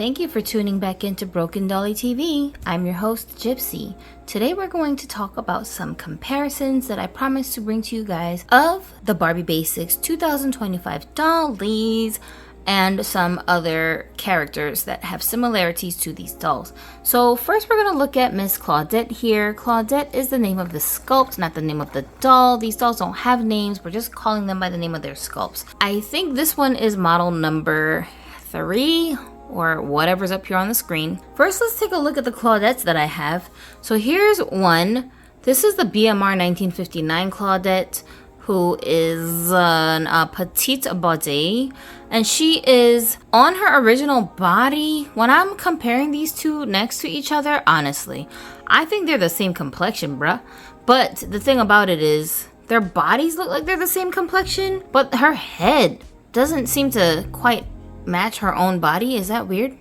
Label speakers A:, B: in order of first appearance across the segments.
A: Thank you for tuning back into Broken Dolly TV. I'm your host, Gypsy. Today we're going to talk about some comparisons that I promised to bring to you guys of the Barbie Basics 2025 dollies and some other characters that have similarities to these dolls. So first we're going to look at Miss Claudette here. Claudette is the name of the sculpt, not the name of the doll. These dolls don't have names. We're just calling them by the name of their sculpts. I think this one is model number 3 or whatever's up here on the screen. First, let's take a look at the Claudettes that I have. So here's one. This is the BMR 1959 Claudette, who is a petite body, and she is on her original body. When I'm comparing these two next to each other, honestly, I think they're the same complexion, bruh. But the thing about it is, their bodies look like they're the same complexion, but her head doesn't seem to quite match her own body. Is that weird?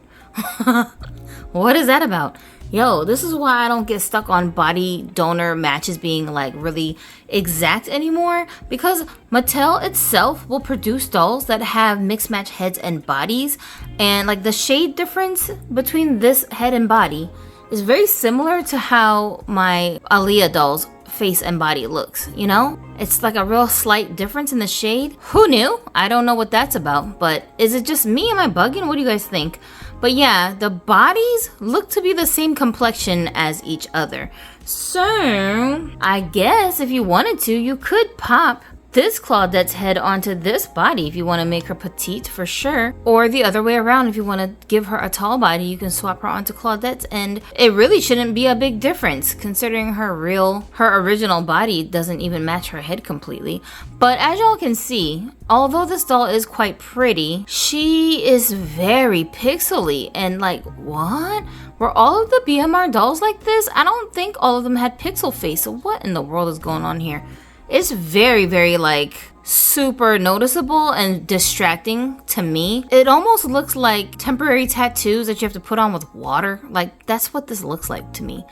A: What is that about? Yo, this is why I don't get stuck on body donor matches being like really exact anymore, because Mattel itself will produce dolls that have mixed match heads and bodies, and like the shade difference between this head and body is very similar to how my Aaliyah doll's face and body looks, you know? It's like a real slight difference in the shade. Who knew? I don't know what that's about, but is it just me? Am I bugging? What do you guys think? But yeah, the bodies look to be the same complexion as each other. So I guess if you wanted to, you could pop this Claudette's head onto this body if you want to make her petite for sure, or the other way around. If you want to give her a tall body, you can swap her onto Claudette's, and it really shouldn't be a big difference considering her original body doesn't even match her head completely. But as y'all can see, although this doll is quite pretty, she is very pixely. And like, what? Were all of the BMR dolls like this? I don't think all of them had pixel face. So what in the world is going on here? It's very, very like super noticeable and distracting to me. It almost looks like temporary tattoos that you have to put on with water. Like, that's what this looks like to me.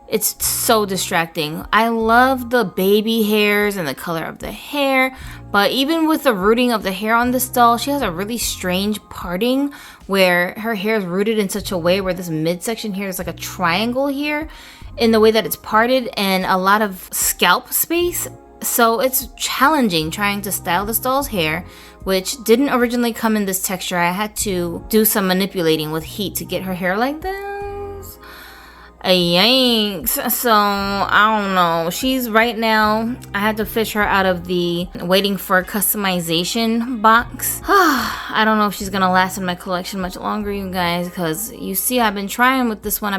A: It's so distracting. I love the baby hairs and the color of the hair, but even with the rooting of the hair on this doll, she has a really strange parting where her hair is rooted in such a way where this midsection here is like a triangle here in the way that it's parted, and a lot of scalp space. So it's challenging trying to style this doll's hair, which didn't originally come in this texture. I had to do some manipulating with heat to get her hair like this. Yikes. So I don't know. She's right now, I had to fish her out of the waiting for customization box. I don't know if she's gonna last in my collection much longer, you guys, because you see I've been trying with this one.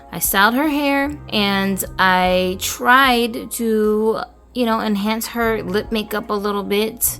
A: I styled her hair and I tried to, enhance her lip makeup a little bit.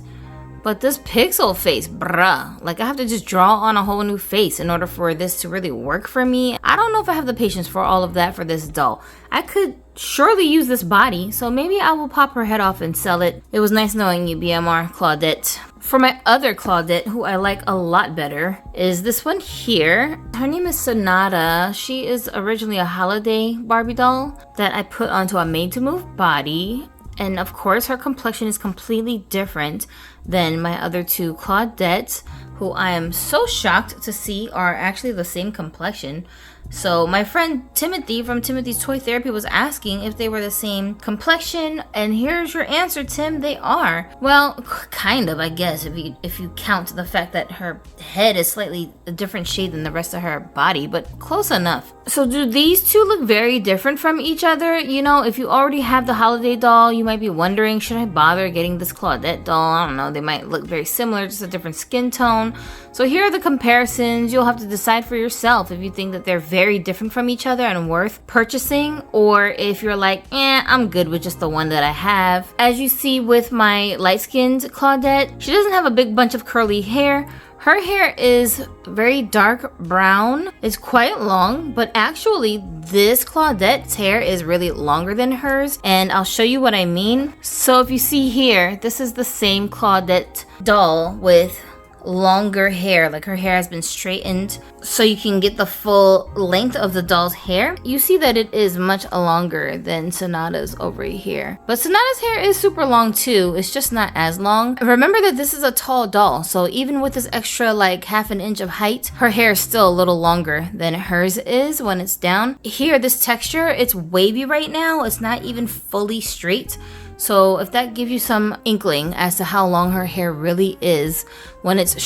A: But this pixel face, bruh, like I have to just draw on a whole new face in order for this to really work for me. I don't know if I have the patience for all of that for this doll. I could surely use this body, so maybe I will pop her head off and sell it. It was nice knowing you, BMR Claudette. For my other Claudette, who I like a lot better, is this one here. Her name is Sonata. She is originally a holiday Barbie doll that I put onto a made-to-move body. And of course, her complexion is completely different than my other two Claudettes, who I am so shocked to see are actually the same complexion. So my friend Timothy from Timothy's Toy Therapy was asking if they were the same complexion, and here's your answer, Tim. They are. Well, kind of, I guess, if you count the fact that her head is slightly a different shade than the rest of her body, but close enough. So do these two look very different from each other? If you already have the holiday doll, you might be wondering, should I bother getting this Claudette doll? I don't know, they might look very similar, just a different skin tone. So here are the comparisons. You'll have to decide for yourself if you think that they're very different from each other and worth purchasing, or if you're like, I'm good with just the one that I have. As you see with my light-skinned Claudette, she doesn't have a big bunch of curly hair. Her hair is very dark brown. It's quite long, but actually this Claudette's hair is really longer than hers, and I'll show you what I mean. So if you see here, this is the same Claudette doll with longer hair, like her hair has been straightened so you can get the full length of the doll's hair, you see that it is much longer than Sonata's over here. But Sonata's hair is super long too, it's just not as long. Remember that this is a tall doll, so even with this extra like half an inch of height, her hair is still a little longer than hers is when it's down. Here, this texture, it's wavy right now, it's not even fully straight. So if that gives you some inkling as to how long her hair really is, when it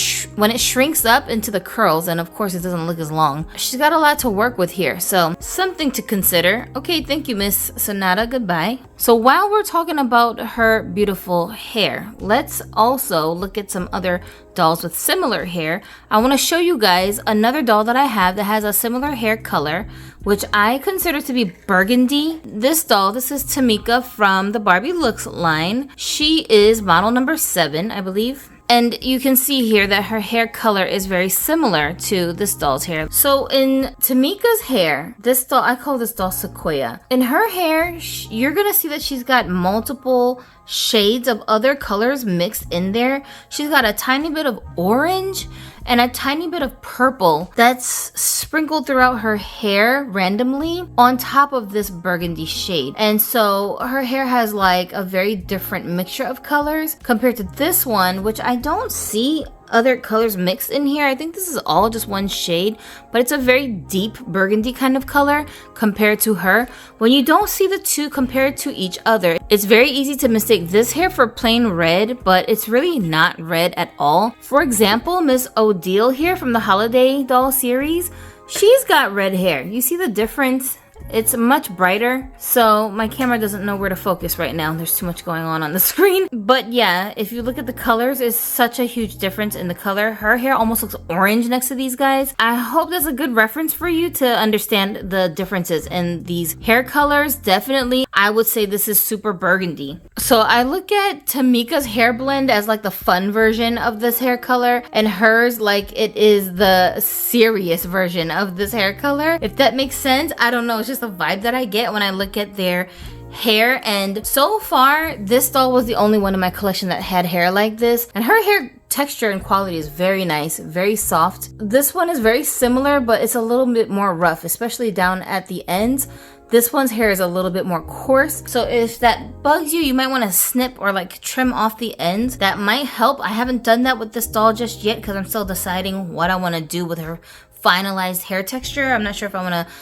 A: shrinks up into the curls, and of course it doesn't look as long, she's got a lot to work with here. So something to consider. Okay, thank you, Miss Sonata. Goodbye. So while we're talking about her beautiful hair, let's also look at some other dolls with similar hair. I want to show you guys another doll that I have that has a similar hair color, which I consider to be burgundy. This doll, this is Tamika from the Barbie Looks line. She is model number 7, I believe. And you can see here that her hair color is very similar to this doll's hair. So in Tamika's hair, this doll, I call this doll Sequoia. In her hair, you're gonna see that she's got multiple shades of other colors mixed in there. She's got a tiny bit of orange and a tiny bit of purple that's sprinkled throughout her hair randomly on top of this burgundy shade. And so her hair has like a very different mixture of colors compared to this one, which I don't see other colors mixed in here. I think this is all just one shade, but it's a very deep burgundy kind of color compared to her. When you don't see the two compared to each other, it's very easy to mistake this hair for plain red, but it's really not red at all. For example, Miss Odile here from the Holiday Doll series, she's got red hair. You see the difference? It's much brighter, so my camera doesn't know where to focus right now. There's too much going on the screen. But yeah, if you look at the colors, it's such a huge difference in the color. Her hair almost looks orange next to these guys. I hope that's a good reference for you to understand the differences in these hair colors. Definitely, I would say this is super burgundy. So I look at Tamika's hair blend as like the fun version of this hair color, and hers like it is the serious version of this hair color. If that makes sense, I don't know. It's just the vibe that I get when I look at their hair. And so far, this doll was the only one in my collection that had hair like this, and her hair texture and quality is very nice, very soft. This one is very similar, but it's a little bit more rough, especially down at the ends. This one's hair is a little bit more coarse, so if that bugs you, you might want to snip or like trim off the ends. That might help. I haven't done that with this doll just yet because I'm still deciding what I want to do with her finalized hair texture. I'm not sure if I want to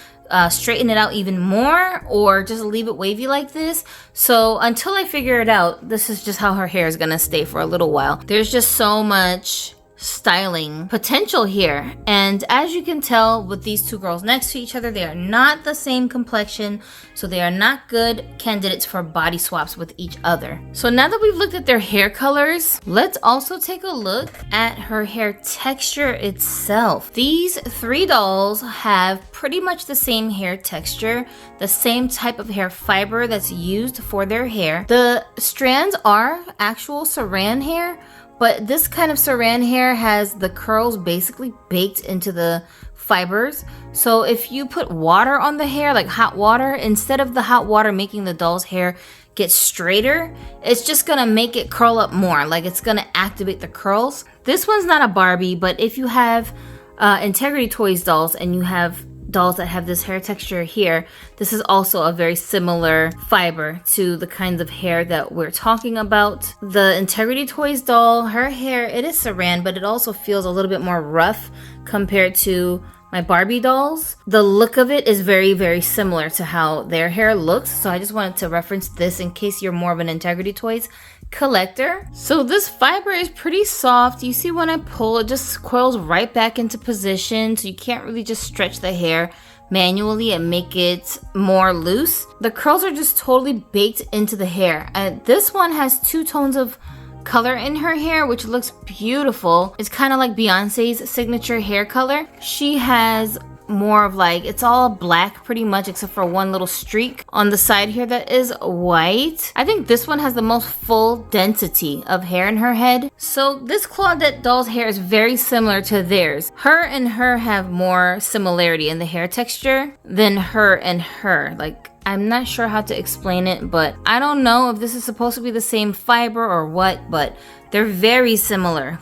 A: straighten it out even more or just leave it wavy like this. So until I figure it out, this is just how her hair is gonna stay for a little while. There's just so much styling potential here, and as you can tell with these two girls next to each other, they are not the same complexion, so they are not good candidates for body swaps with each other. So now that we've looked at their hair colors, let's also take a look at her hair texture itself. These three dolls have pretty much the same hair texture, the same type of hair fiber that's used for their hair. The strands are actual saran hair, but this kind of saran hair has the curls basically baked into the fibers. So if you put water on the hair, like hot water, instead of the hot water making the doll's hair get straighter, it's just gonna make it curl up more. Like it's gonna activate the curls. This one's not a Barbie, but if you have Integrity Toys dolls and you have dolls that have this hair texture here, this is also a very similar fiber to the kinds of hair that we're talking about. The Integrity Toys doll, her hair, it is saran, but it also feels a little bit more rough compared to my Barbie dolls. The look of it is very, very similar to how their hair looks, so I just wanted to reference this in case you're more of an Integrity Toys collector. So this fiber is pretty soft. You see when I pull, it just coils right back into position, so you can't really just stretch the hair manually and make it more loose. The curls are just totally baked into the hair. And this one has 2 tones of color in her hair, which looks beautiful. It's kind of like Beyonce's signature hair color. She has more of like, it's all black pretty much except for one little streak on the side here that is white. I think this one has the most full density of hair in her head. So this Claudette doll's hair is very similar to theirs. Her and her have more similarity in the hair texture than her and her. Like, I'm not sure how to explain it, but I don't know if this is supposed to be the same fiber or what, but they're very similar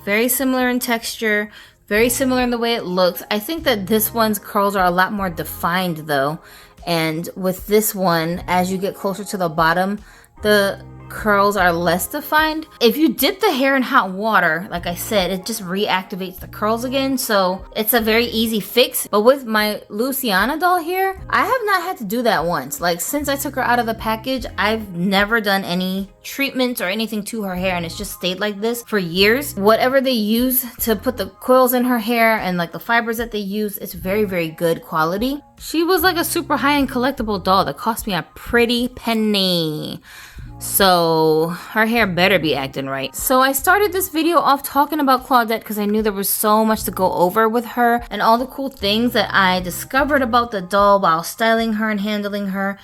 A: in texture, very similar in the way it looks. I think that this one's curls are a lot more defined though, and with this one, as you get closer to the bottom, the curls are less defined. If you dip the hair in hot water, like I said, it just reactivates the curls again, so it's a very easy fix. But with my Luciana doll here, I have not had to do that once. Like, since I took her out of the package, I've never done any treatments or anything to her hair, and it's just stayed like this for years. Whatever they use to put the coils in her hair and like the fibers that they use, it's very, very good quality. She was like a super high-end collectible doll that cost me a pretty penny. So her hair better be acting right. So I started this video off talking about Claudette because I knew there was so much to go over with her and all the cool things that I discovered about the doll while styling her and handling her.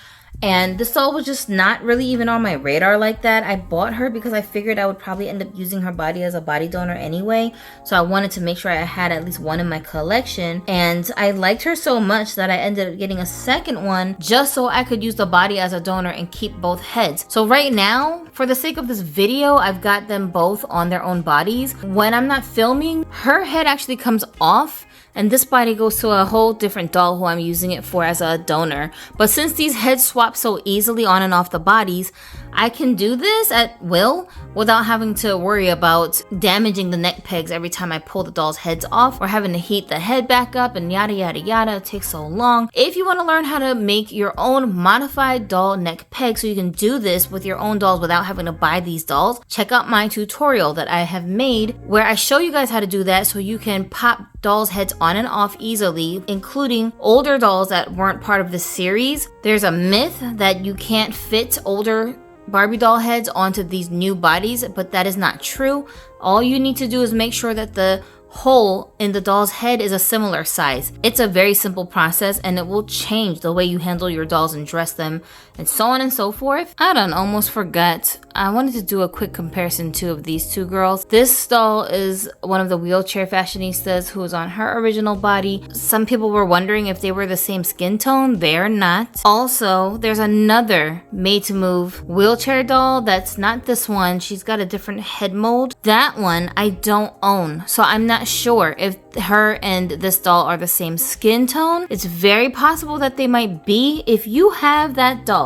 A: And this doll was just not really even on my radar like that. I bought her because I figured I would probably end up using her body as a body donor anyway. So I wanted to make sure I had at least one in my collection. And I liked her so much that I ended up getting a second one just so I could use the body as a donor and keep both heads. So right now, for the sake of this video, I've got them both on their own bodies. When I'm not filming, her head actually comes off, and this body goes to a whole different doll who I'm using it for as a donor. But since these heads swap so easily on and off the bodies, I can do this at will without having to worry about damaging the neck pegs every time I pull the doll's heads off or having to heat the head back up and yada yada yada. It takes so long. If you want to learn how to make your own modified doll neck peg so you can do this with your own dolls without having to buy these dolls, check out my tutorial that I have made where I show you guys how to do that so you can pop dolls' heads on and off easily, including older dolls that weren't part of this series. There's a myth that you can't fit older Barbie doll heads onto these new bodies, but that is not true. All you need to do is make sure that the hole in the doll's head is a similar size. It's a very simple process and it will change the way you handle your dolls and dress them and so on and so forth. I done almost forgot. I wanted to do a quick comparison too of these two girls. This doll is one of the wheelchair fashionistas who is on her original body. Some people were wondering if they were the same skin tone. They're not. Also, there's another made to move wheelchair doll that's not this one. She's got a different head mold. That one I don't own, so I'm not sure if her and this doll are the same skin tone. It's very possible that they might be. If you have that doll,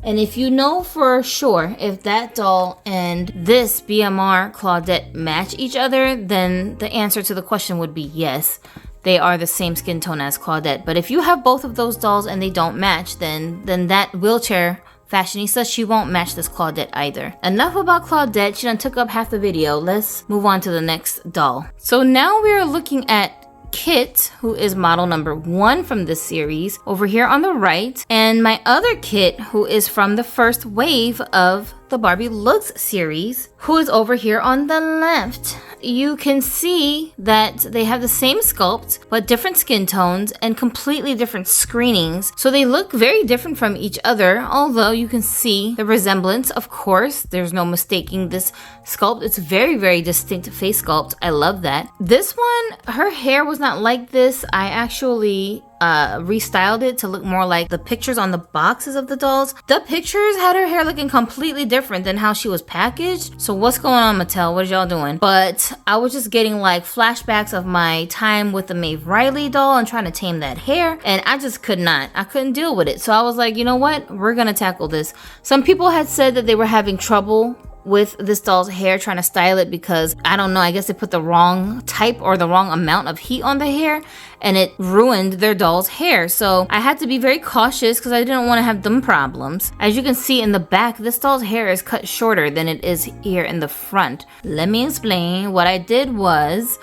A: and if you know for sure if that doll and this BMR Claudette match each other, then the answer to the question would be yes. They are the same skin tone as Claudette. But if you have both of those dolls and they don't match, then that wheelchair fashionista, she won't match this Claudette either. Enough about Claudette, she done took up half the video. Let's move on to the next doll. So now we are looking at KIT, who is model number 1 from this series, over here on the right, and my other KIT, who is from the first wave of the Barbie Looks series, who is over here on the left. You can see that they have the same sculpt, but different skin tones and completely different screenings. So they look very different from each other, although you can see the resemblance, of course. There's no mistaking this sculpt. It's very, very distinct face sculpt. I love that. This one, her hair was not like this. I actually restyled it to look more like the pictures on the boxes of the dolls. The pictures had her hair looking completely different than how she was packaged. So what's going on, Mattel? What are y'all doing? But I was just getting like flashbacks of my time with the Maeve Riley doll and trying to tame that hair, and I just could not. I couldn't deal with it. So I was like, you know what? We're gonna tackle this. Some people had said that they were having trouble with this doll's hair, trying to style it because, I don't know, I guess they put the wrong type or the wrong amount of heat on the hair and it ruined their doll's hair. So I had to be very cautious because I didn't want to have them problems. As you can see in the back, this doll's hair is cut shorter than it is here in the front. Let me explain. What I did was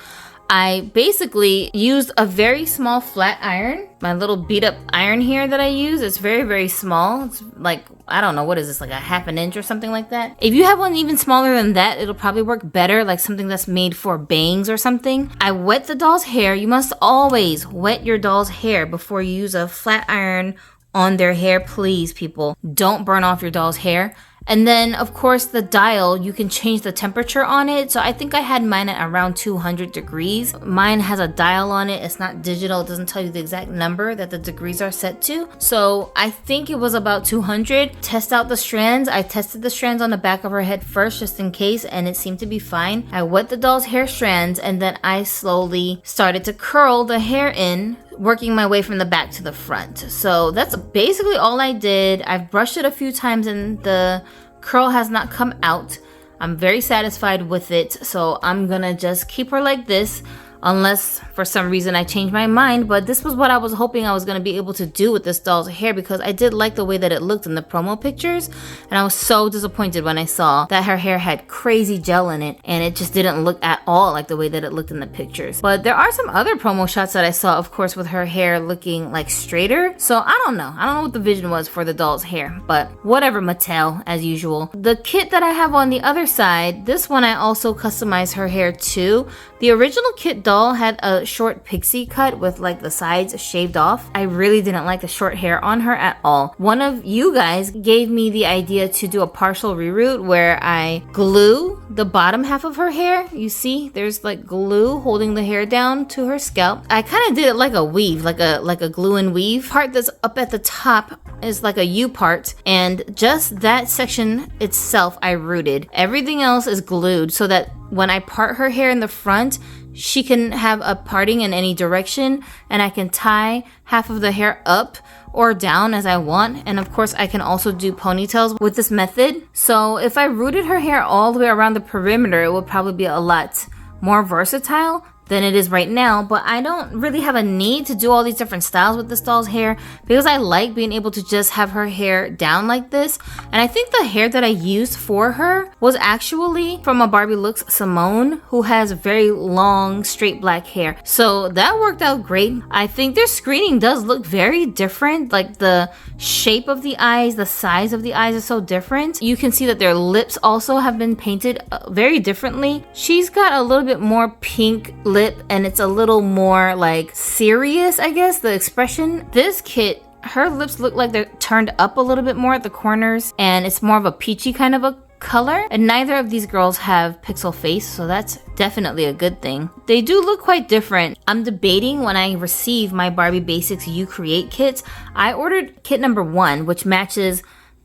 A: I basically used a very small flat iron. My little beat up iron here that I use is very, very small. It's like, I don't know, what is this, like a ½ an inch or something like that? If you have one even smaller than that, it'll probably work better, like something that's made for bangs or something. I wet the doll's hair. You must always wet your doll's hair before you use a flat iron on their hair, please, people. Don't burn off your doll's hair. And then of course the dial, you can change the temperature on it. So I think I had mine at around 200 degrees. Mine has a dial on it. It's not digital. It doesn't tell you the exact number that the degrees are set to. So I think it was about 200. Test out the strands. I tested the strands on the back of her head first just in case, and it seemed to be fine. I wet the doll's hair strands, and then I slowly started to curl the hair in, working my way from the back to the front. So that's basically all I did. I've brushed it a few times and the curl has not come out. I'm very satisfied with it, so I'm gonna just keep her like this unless for some reason I change my mind. But this was what I was hoping I was going to be able to do with this doll's hair, because I did like the way that it looked in the promo pictures, and I was so disappointed when I saw that her hair had crazy gel in it and it just didn't look at all like the way that it looked in the pictures. But there are some other promo shots that I saw, of course, with her hair looking like straighter, so I don't know what the vision was for the doll's hair, but whatever, Mattel, as usual. The kit that I have on the other side, this one I also customized her hair too. The original kit doll had a short pixie cut with like the sides shaved off. I really didn't like the short hair on her at all. One of you guys gave me the idea to do a partial reroute where I glue the bottom half of her hair. You see, there's like glue holding the hair down to her scalp. I kind of did it like a weave, like a glue and weave. Part that's up at the top is like a U part, and just that section itself I rooted. Everything else is glued so that when I part her hair in the front, she can have a parting in any direction, and I can tie half of the hair up or down as I want. And of course I can also do ponytails with this method. So if I rooted her hair all the way around the perimeter, it would probably be a lot more versatile than it is right now. But I don't really have a need to do all these different styles with this doll's hair, because I like being able to just have her hair down like this. And I think the hair that I used for her was actually from a Barbie Looks Simone, who has very long straight black hair, so that worked out great. I think their screening does look very different, like the shape of the eyes, the size of the eyes is so different. You can see that their lips also have been painted very differently. She's got a little bit more pink lip, and it's a little more like serious, I guess, the expression. This kit, her lips look like they're turned up a little bit more at the corners, and it's more of a peachy kind of a color. And neither of these girls have pixel face, so that's definitely a good thing. They do look quite different. I'm debating when I receive my Barbie Basics You Create kits. I ordered kit number 1, which matches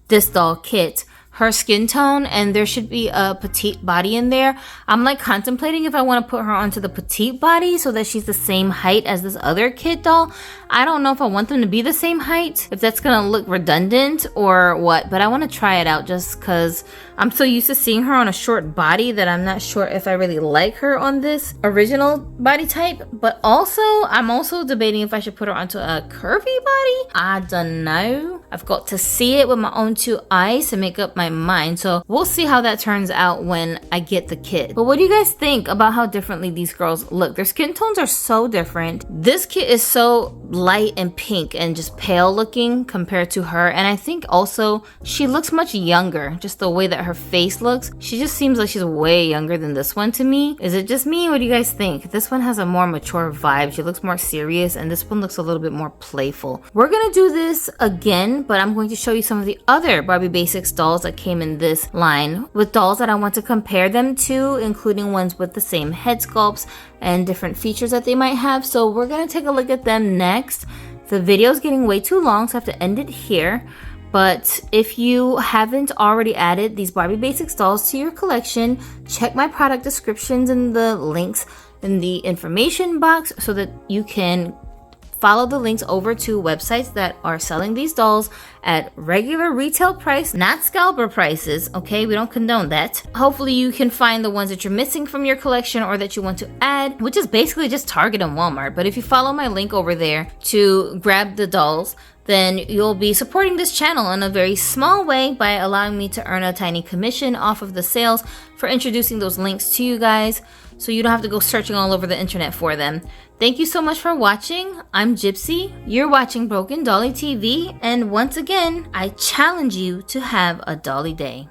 A: this doll kit, her skin tone, and there should be a petite body in there. I'm like contemplating if I want to put her onto the petite body so that she's the same height as this other kit doll. I don't know if I want them to be the same height, if that's gonna look redundant or what, but I want to try it out just because I'm so used to seeing her on a short body that I'm not sure if I really like her on this original body type. But also, I'm also debating if I should put her onto a curvy body. I don't know. I've got to see it with my own 2 eyes to make up my mind, so we'll see how that turns out when I get the kit. But what do you guys think about how differently these girls look? Their skin tones are so different. This kit is so light and pink and just pale looking compared to her, and I think also she looks much younger, just the way that her face looks. She just seems like she's way younger than this one to me. Is it just me? What do you guys think? This one has a more mature vibe. She looks more serious, and this one looks a little bit more playful. We're gonna do this again, but I'm going to show you some of the other Barbie Basics dolls that came in this line, with dolls that I want to compare them to, including ones with the same head sculpts and different features that they might have. So we're gonna take a look at them next. The video is getting way too long, so I have to end it here. But if you haven't already added these Barbie Basics dolls to your collection, check my product descriptions and the links in the information box so that you can follow the links over to websites that are selling these dolls at regular retail price, not scalper prices, okay? We don't condone that. Hopefully you can find the ones that you're missing from your collection or that you want to add, which is basically just Target and Walmart. But if you follow my link over there to grab the dolls, then you'll be supporting this channel in a very small way by allowing me to earn a tiny commission off of the sales for introducing those links to you guys, so you don't have to go searching all over the internet for them. Thank you so much for watching. I'm Gypsy. You're watching Broken Dolly TV, and once again, I challenge you to have a dolly day.